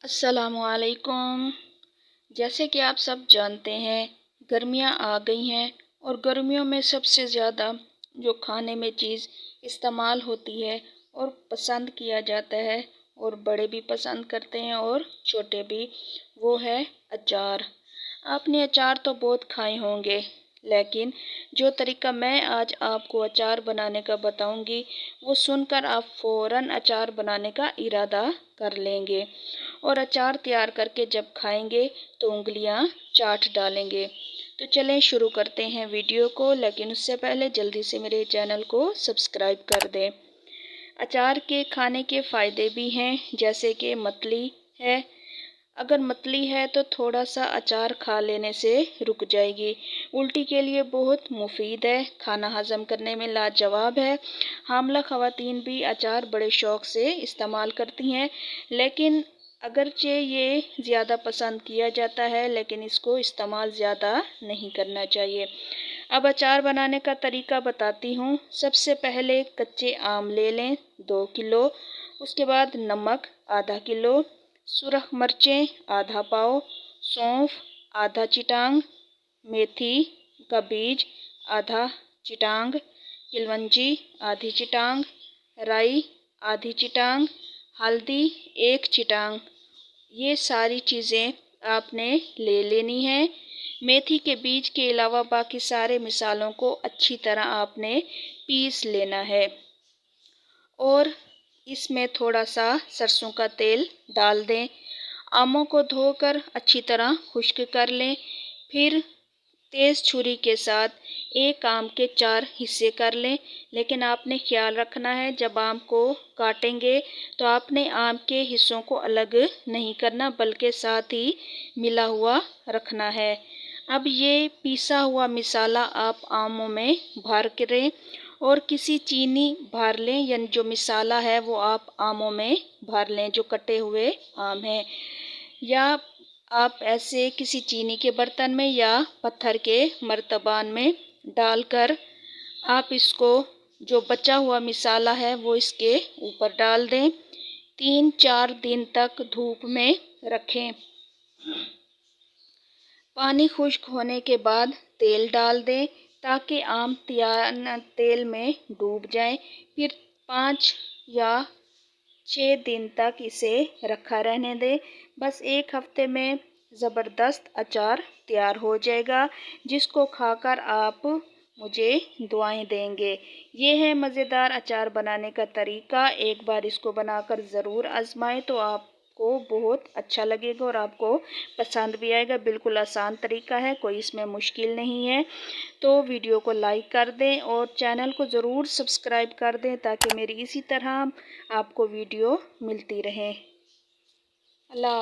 अस्सलामुअलैकुम। जैसे कि आप सब जानते हैं, गर्मियां आ गई हैं और गर्मियों में सबसे ज़्यादा जो खाने में चीज़ इस्तेमाल होती है और पसंद किया जाता है और बड़े भी पसंद करते हैं और छोटे भी, वो है अचार। आपने अचार तो बहुत खाए होंगे, लेकिन जो तरीका मैं आज आपको अचार बनाने का बताऊंगी, वो सुनकर आप फ़ौरन अचार बनाने का इरादा कर लेंगे और अचार तैयार करके जब खाएंगे तो उंगलियां चाट डालेंगे। तो चलें शुरू करते हैं वीडियो को, लेकिन उससे पहले जल्दी से मेरे चैनल को सब्सक्राइब कर दें। अचार के खाने के फ़ायदे भी हैं, जैसे कि मतली है। अगर मतली है तो थोड़ा सा अचार खा लेने से रुक जाएगी। उल्टी के लिए बहुत मुफीद है, खाना हजम करने में लाजवाब है। हामला ख़वातीन भी अचार बड़े शौक़ से इस्तेमाल करती हैं, लेकिन अगरचे ये ज़्यादा पसंद किया जाता है, लेकिन इसको इस्तेमाल ज़्यादा नहीं करना चाहिए। अब अचार बनाने का तरीका बताती हूँ। सबसे पहले कच्चे आम ले लें 2 किलो, उसके बाद नमक आधा किलो, सुरख मिर्चें आधा पाव, सौंफ आधा चिटांग, मेथी का बीज आधा चिटांग, किलवंजी आधी चिटांग, राई आधी चिटांग, हल्दी 1 चिटांग। ये सारी चीज़ें आपने ले लेनी है। मेथी के बीज के अलावा बाकी सारे मिसालों को अच्छी तरह आपने पीस लेना है और इसमें थोड़ा सा सरसों का तेल डाल दें। आमों को धोकर अच्छी तरह खुश्क कर लें। फिर तेज़ छुरी के साथ एक आम के 4 हिस्से कर लें, लेकिन आपने ख्याल रखना है जब आम को काटेंगे तो आपने आम के हिस्सों को अलग नहीं करना, बल्कि साथ ही मिला हुआ रखना है। अब ये पीसा हुआ मिसाला आप आमों में भर करें और किसी चीनी भर लें, यानी जो मिसाला है वो आप आमों में भर लें, जो कटे हुए आम हैं, या आप ऐसे किसी चीनी के बर्तन में या पत्थर के मर्तबान में डालकर आप इसको, जो बचा हुआ मिसाला है वो इसके ऊपर डाल दें। 3-4 दिन तक धूप में रखें। पानी खुश्क होने के बाद तेल डाल दें ताकि आम तेल में डूब जाएं। फिर 5 या 6 दिन तक इसे रखा रहने दें। बस 1 हफ्ते में ज़बरदस्त अचार तैयार हो जाएगा, जिसको खाकर आप मुझे दुआएं देंगे। ये है मज़ेदार अचार बनाने का तरीका। एक बार इसको बनाकर ज़रूर आजमाएं तो आपको बहुत अच्छा लगेगा और आपको पसंद भी आएगा। बिल्कुल आसान तरीका है, कोई इसमें मुश्किल नहीं है। तो वीडियो को लाइक कर दें और चैनल को ज़रूर सब्सक्राइब कर दें ताकि मेरी इसी तरह आपको वीडियो मिलती रहे। अल्लाह।